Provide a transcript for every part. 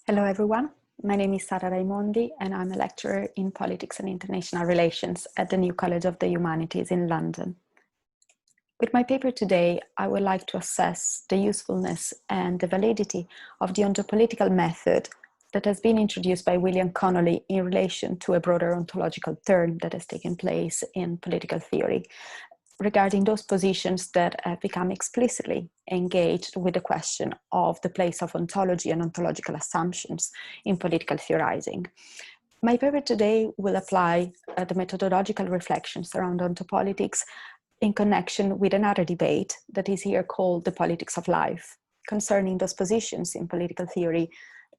Hello everyone, my name is Sara Raimondi and I'm a lecturer in Politics and International Relations at the New College of the Humanities in London. With my paper today, I would like to assess the usefulness and the validity of the ontopolitical method that has been introduced by William Connolly in relation to a broader ontological turn that has taken place in political theory, regarding those positions that have become explicitly engaged with the question of the place of ontology and ontological assumptions in political theorizing. My paper today will apply the methodological reflections around ontopolitics in connection with another debate that is here called the politics of life, concerning those positions in political theory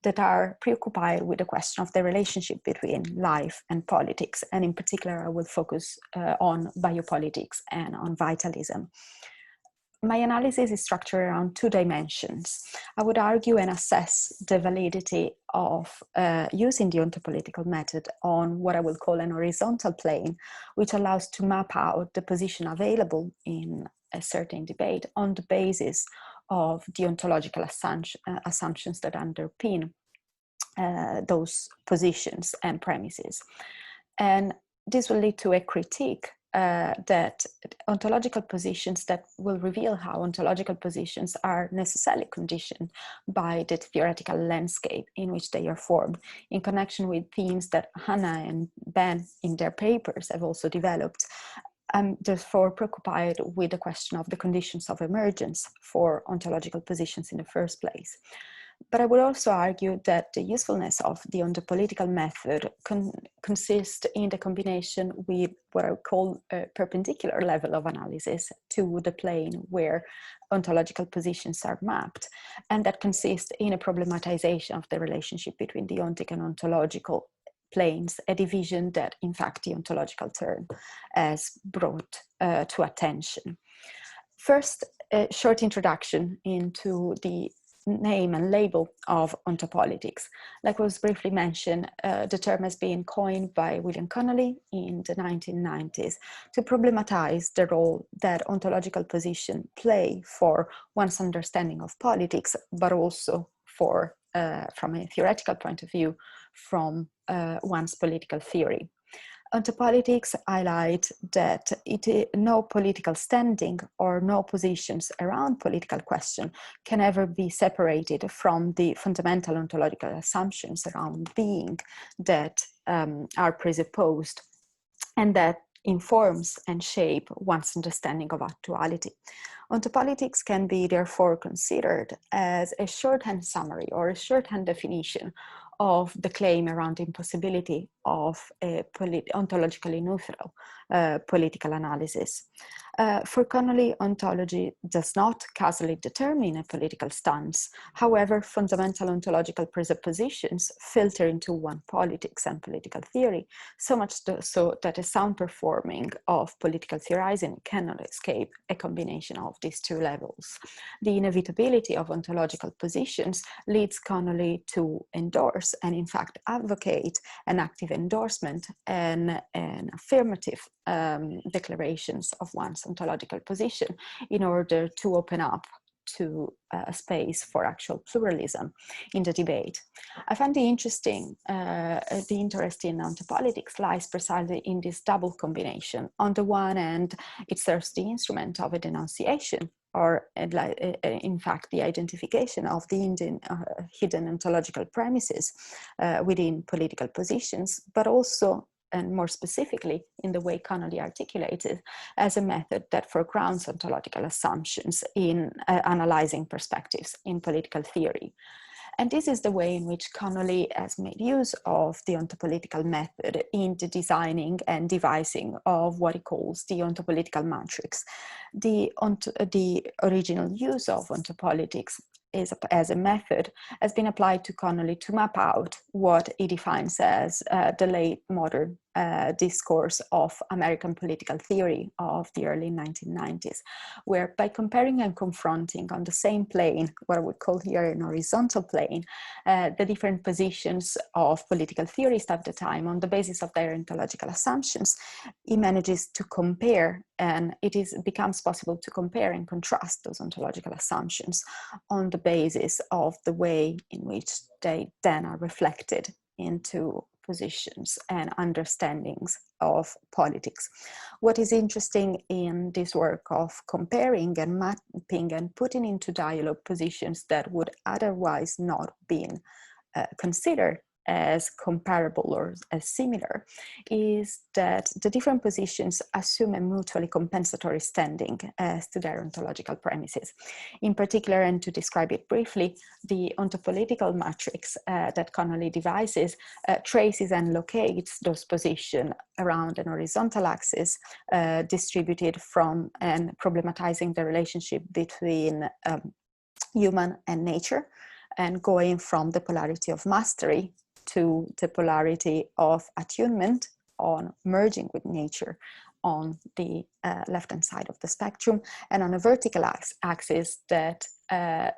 that are preoccupied with the question of the relationship between life and politics. And in particular, I will focus on biopolitics and on vitalism. My analysis is structured around two dimensions. I would argue and assess the validity of using the ontopolitical method on what I will call an horizontal plane, which allows to map out the position available in a certain debate on the basis of the ontological assumptions that underpin those positions and premises. And this will lead to a critique that ontological positions that will reveal how ontological positions are necessarily conditioned by the theoretical landscape in which they are formed, in connection with themes that Hannah and Ben in their papers have also developed. I'm therefore preoccupied with the question of the conditions of emergence for ontological positions in the first place. But I would also argue that the usefulness of the ontopolitical method consists in the combination with what I would call a perpendicular level of analysis to the plane where ontological positions are mapped, and that consists in a problematization of the relationship between the ontic and ontological planes, a division that in fact the ontological turn has brought to attention. First, a short introduction into the name and label of ontopolitics. Like was briefly mentioned, the term has been coined by William Connolly in the 1990s to problematize the role that ontological positions play for one's understanding of politics, but also for, from a theoretical point of view, from one's political theory. Ontopolitics highlight that no political standing or no positions around political question can ever be separated from the fundamental ontological assumptions around being that are presupposed and that informs and shape one's understanding of actuality. Ontopolitics can be therefore considered as a shorthand summary or a shorthand definition of the claim around the impossibility of a ontologically neutral political analysis. For Connolly, ontology does not causally determine a political stance. However, fundamental ontological presuppositions filter into one politics and political theory, so much so that a sound performing of political theorizing cannot escape a combination of these two levels. The inevitability of ontological positions leads Connolly to endorse and in fact advocate an active endorsement and an affirmative declarations of one's ontological position in order to open up to a space for actual pluralism in the debate. I find the interest in ontopolitics lies precisely in this double combination. On the one hand, it serves the instrument of a denunciation, or in fact the identification of the hidden ontological premises within political positions, but also, and more specifically in the way Connolly articulated, as a method that foregrounds ontological assumptions in analyzing perspectives in political theory. And this is the way in which Connolly has made use of the ontopolitical method in the designing and devising of what he calls the ontopolitical matrix. The original use of ontopolitics as a method has been applied to Connolly to map out what he defines as the late modern discourse of American political theory of the early 1990s, where by comparing and confronting on the same plane, what we call here an horizontal plane, the different positions of political theorists at the time on the basis of their ontological assumptions, he manages to compare, and becomes possible to compare and contrast those ontological assumptions on the basis of the way in which they then are reflected into positions and understandings of politics. What is interesting in this work of comparing and mapping and putting into dialogue positions that would otherwise not been considered as comparable or as similar is that the different positions assume a mutually compensatory standing as to their ontological premises. In particular, and to describe it briefly, the ontopolitical matrix that Connolly devises traces and locates those positions around an horizontal axis distributed from and problematizing the relationship between human and nature, and going from the polarity of mastery to the polarity of attunement on merging with nature on the left-hand side of the spectrum, and on a vertical axis that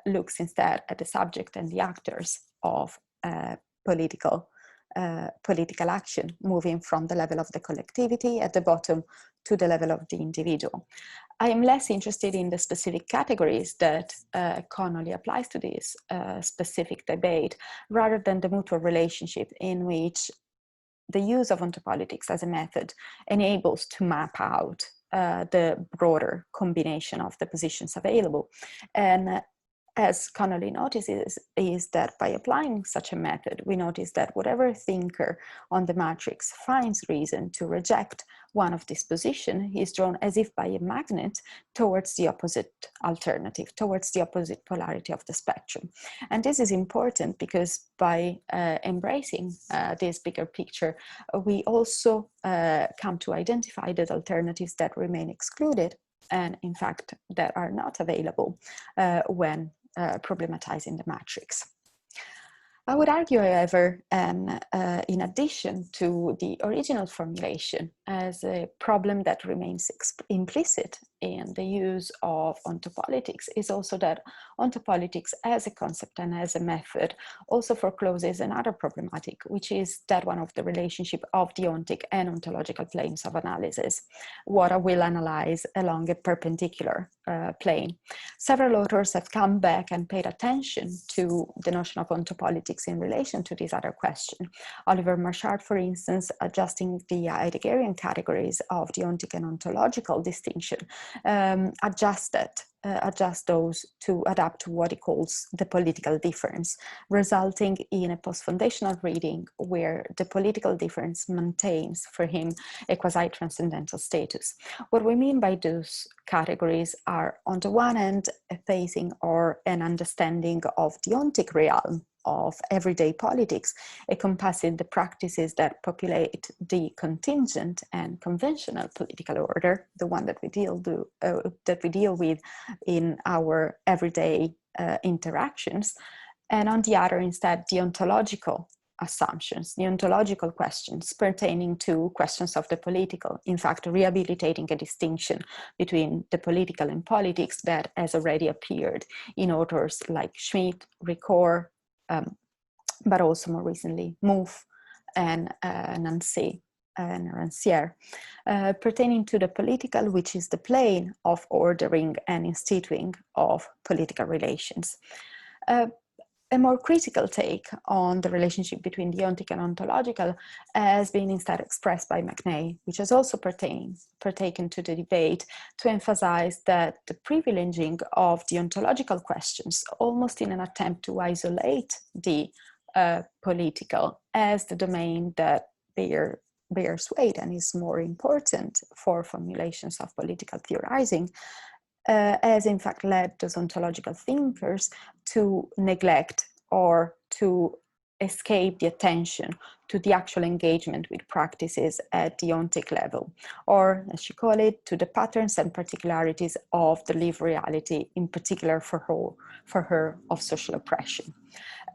looks instead at the subject and the actors of political action, moving from the level of the collectivity at the bottom to the level of the individual. I am less interested in the specific categories that Connolly applies to this specific debate, rather than the mutual relationship in which the use of ontopolitics as a method enables to map out the broader combination of the positions available. And as Connolly notices, is that by applying such a method, we notice that whatever thinker on the matrix finds reason to reject one of these positions, he is drawn as if by a magnet towards the opposite alternative, towards the opposite polarity of the spectrum. And this is important because by embracing this bigger picture, we also come to identify the alternatives that remain excluded, and in fact that are not available when problematizing the matrix. I would argue, however, in addition to the original formulation as a problem that remains implicit in the use of ontopolitics, is also that ontopolitics as a concept and as a method also forecloses another problematic, which is that one of the relationship of the ontic and ontological planes of analysis, what I will analyze along a perpendicular plane. Several authors have come back and paid attention to the notion of ontopolitics in relation to this other question. Oliver Marchart, for instance, adjusting the Heideggerian categories of the ontic and ontological distinction, adjust those to adapt to what he calls the political difference, resulting in a post-foundational reading where the political difference maintains for him a quasi-transcendental status. What we mean by those categories are, on the one hand, a phasing or an understanding of the ontic realm of everyday politics, encompassing the practices that populate the contingent and conventional political order, the one that we deal with in our everyday interactions, and on the other, instead, the ontological assumptions, the ontological questions pertaining to questions of the political, in fact, rehabilitating a distinction between the political and politics that has already appeared in authors like Schmidt, Ricoeur, but also more recently Mouffe and Nancy and Rancière, pertaining to the political, which is the plane of ordering and instituting of political relations. A more critical take on the relationship between the ontic and ontological has been instead expressed by McNay, which has also partaken to the debate to emphasize that the privileging of the ontological questions, almost in an attempt to isolate the political as the domain that bears weight and is more important for formulations of political theorizing, has in fact led those ontological thinkers to neglect or to escape the attention to the actual engagement with practices at the ontic level, or as she called it, to the patterns and particularities of the lived reality, in particular for her of social oppression.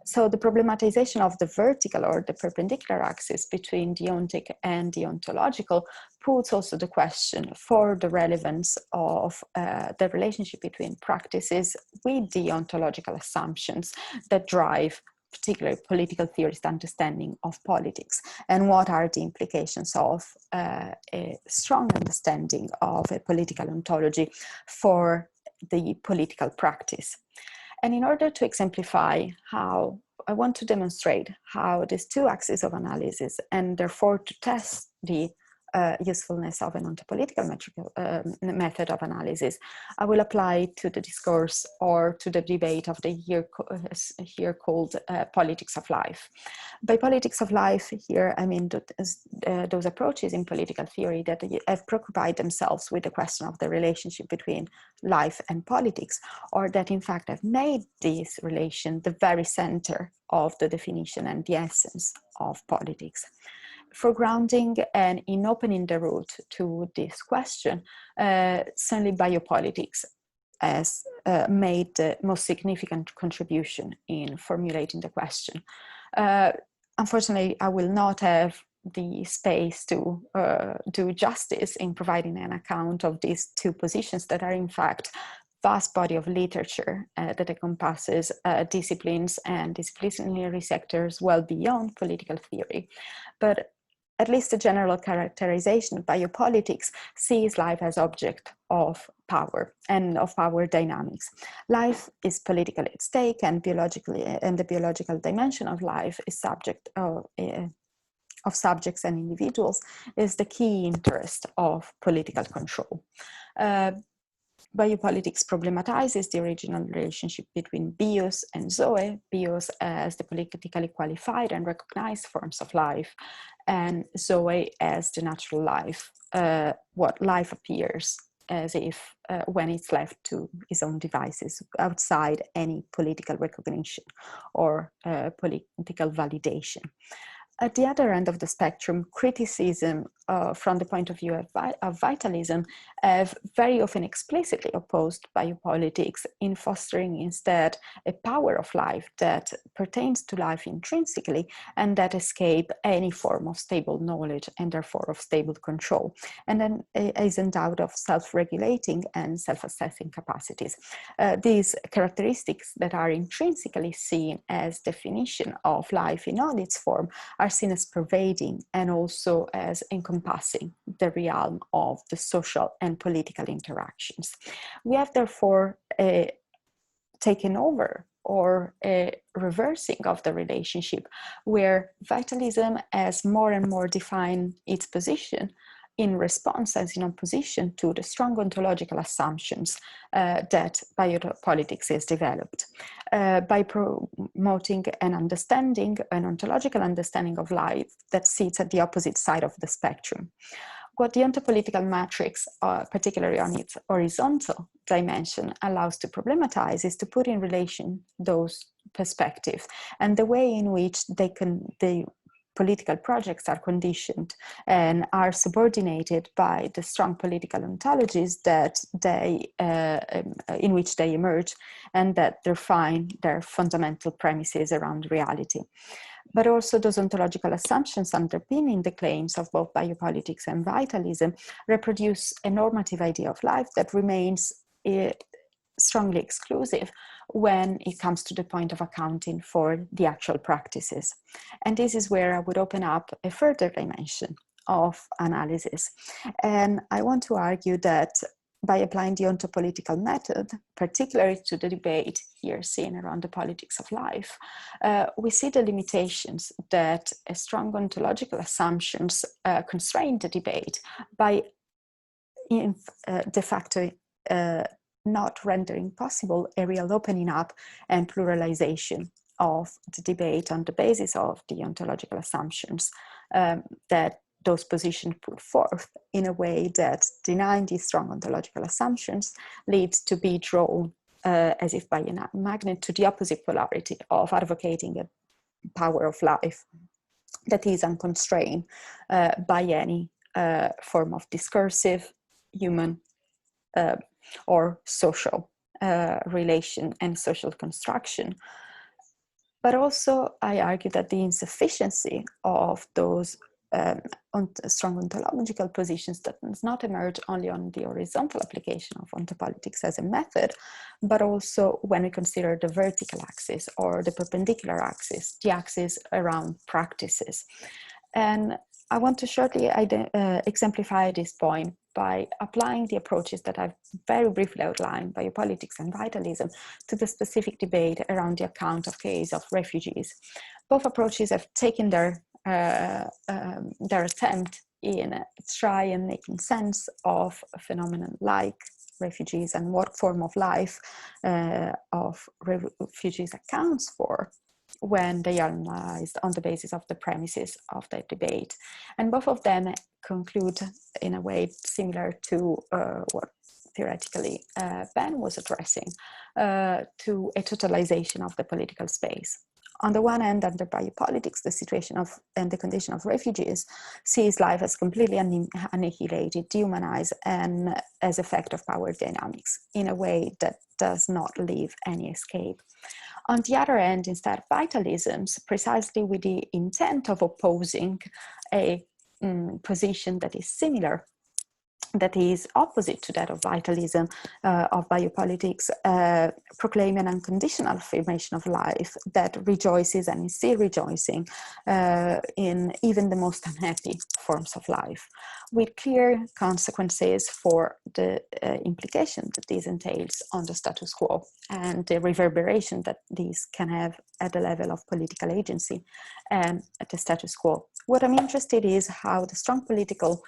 So the problematization of the vertical or the perpendicular axis between the ontic and the ontological puts also the question for the relevance of the relationship between practices with the ontological assumptions that drive particularly political theorist understanding of politics, and what are the implications of a strong understanding of a political ontology for the political practice. And in order to exemplify how, I want to demonstrate how these two axes of analysis, and therefore to test the usefulness of an ontopolitical method of analysis, I will apply to the discourse or to the debate of the here called politics of life. By politics of life here, I mean those approaches in political theory that have preoccupied themselves with the question of the relationship between life and politics, or that in fact have made this relation the very center of the definition and the essence of politics. For grounding and in opening the route to this question, certainly biopolitics has made the most significant contribution in formulating the question. Unfortunately, I will not have the space to do justice in providing an account of these two positions that are in fact vast body of literature that encompasses disciplines and disciplinary sectors well beyond political theory. But at least a general characterization of biopolitics sees life as object of power and of power dynamics. Life is politically at stake, and biologically, and the biological dimension of life is subject of subjects and individuals is the key interest of political control. Biopolitics problematizes the original relationship between bios and zoe, bios as the politically qualified and recognized forms of life, and zoe as the natural life, what life appears as if when it's left to its own devices outside any political recognition or political validation. At the other end of the spectrum, criticism from the point of view of vitalism have very often explicitly opposed biopolitics in fostering instead a power of life that pertains to life intrinsically and that escape any form of stable knowledge and therefore of stable control, and then is endowed of self-regulating and self-assessing capacities. These characteristics that are intrinsically seen as definition of life in all its form are seen as pervading and also as encompassing the realm of the social and political interactions. We have therefore taken over or a reversing of the relationship where vitalism has more and more defined its position in response as in opposition to the strong ontological assumptions that biopolitics has developed. By promoting an understanding, an ontological understanding of life that sits at the opposite side of the spectrum. What the ontopolitical matrix, particularly on its horizontal dimension, allows to problematize is to put in relation those perspectives and the way in which the political projects are conditioned and are subordinated by the strong political ontologies that in which they emerge and that define their fundamental premises around reality. But also those ontological assumptions underpinning the claims of both biopolitics and vitalism reproduce a normative idea of life that remains strongly exclusive when it comes to the point of accounting for the actual practices. And this is where I would open up a further dimension of analysis. And I want to argue that by applying the ontopolitical method, particularly to the debate here seen around the politics of life, we see the limitations that a strong ontological assumptions constrain the debate by de facto not rendering possible a real opening up and pluralization of the debate on the basis of the ontological assumptions that those positions put forth in a way that denying these strong ontological assumptions leads to be drawn as if by a magnet to the opposite polarity of advocating power of life that is unconstrained by any form of discursive, human, or social relation and social construction. But also, I argue that the insufficiency of those strong ontological positions that does not emerge only on the horizontal application of ontopolitics as a method, but also when we consider the vertical axis or the perpendicular axis, the axis around practices. And I want to shortly exemplify this point by applying the approaches that I've very briefly outlined, biopolitics and vitalism, to the specific debate around the account of case of refugees. Both approaches have taken their attempt in try and making sense of a phenomenon like refugees and what form of life of refugees accounts for when they are analyzed on the basis of the premises of the debate. And both of them conclude in a way similar to what theoretically Ben was addressing, to a totalization of the political space. On the one hand, under biopolitics, the situation of and the condition of refugees sees life as completely annihilated, dehumanized, and as effect of power dynamics in a way that does not leave any escape. On the other hand, instead, vitalisms, precisely with the intent of opposing a position that is similar, that is opposite to that of vitalism, of biopolitics, proclaim an unconditional affirmation of life that rejoices and is still rejoicing in even the most unhappy forms of life, with clear consequences for the implication that this entails on the status quo and the reverberation that these can have at the level of political agency and at the status quo. What I'm interested in is how the strong political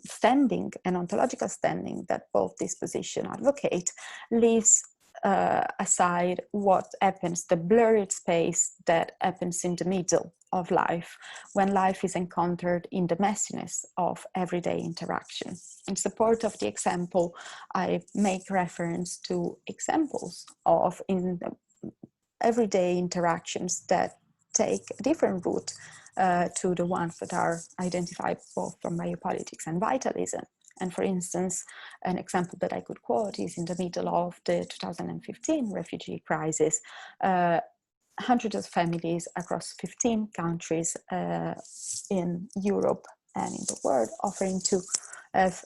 standing and ontological standing that both these positions advocate leaves aside what happens, the blurred space that happens in the middle of life, when life is encountered in the messiness of everyday interaction. In support of the example, I make reference to examples of in everyday interactions that take a different route to the ones that are identified both from biopolitics and vitalism. And for instance, an example that I could quote is in the middle of the 2015 refugee crisis, hundreds of families across 15 countries in Europe and in the world offering to have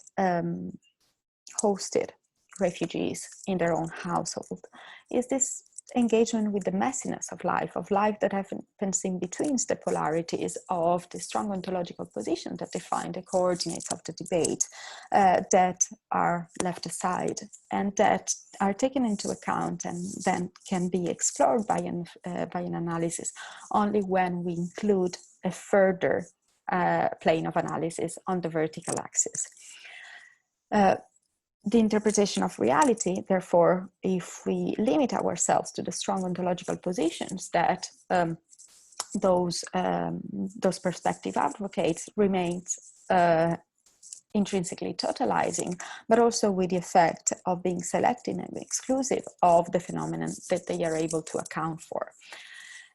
hosted refugees in their own household. Is this engagement with the messiness of life that happens in between the polarities of the strong ontological position that define the coordinates of the debate that are left aside and that are taken into account and then can be explored by an analysis only when we include a further plane of analysis on the vertical axis. The interpretation of reality, therefore, if we limit ourselves to the strong ontological positions that those perspective advocates, remains intrinsically totalizing, but also with the effect of being selective and exclusive of the phenomenon that they are able to account for.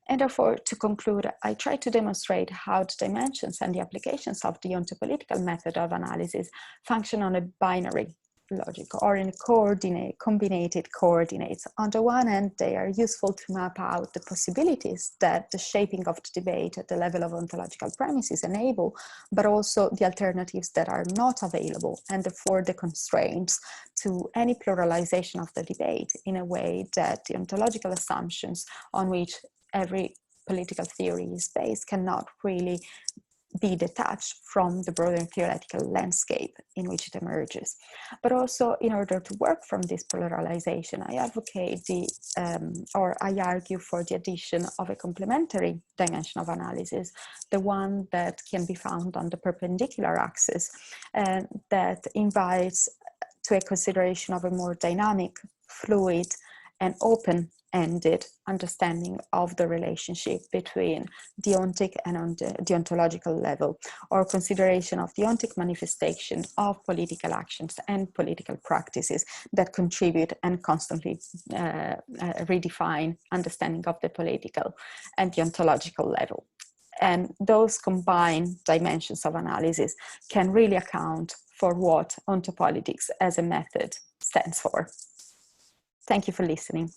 And therefore, to conclude, I try to demonstrate how the dimensions and the applications of the ontopolitical method of analysis function on a binary logic or in combinated coordinates. On the one hand, they are useful to map out the possibilities that the shaping of the debate at the level of ontological premises enable, but also the alternatives that are not available, and therefore the constraints to any pluralization of the debate in a way that the ontological assumptions on which every political theory is based cannot really be detached from the broader theoretical landscape in which it emerges. But also, in order to work from this pluralization, I advocate or I argue for the addition of a complementary dimension of analysis, the one that can be found on the perpendicular axis, and that invites to a consideration of a more dynamic, fluid, and open open-ended understanding of the relationship between the ontic and the ontological level, or consideration of the ontic manifestation of political actions and political practices that contribute and constantly redefine understanding of the political and the ontological level. And those combined dimensions of analysis can really account for what ontopolitics as a method stands for. Thank you for listening.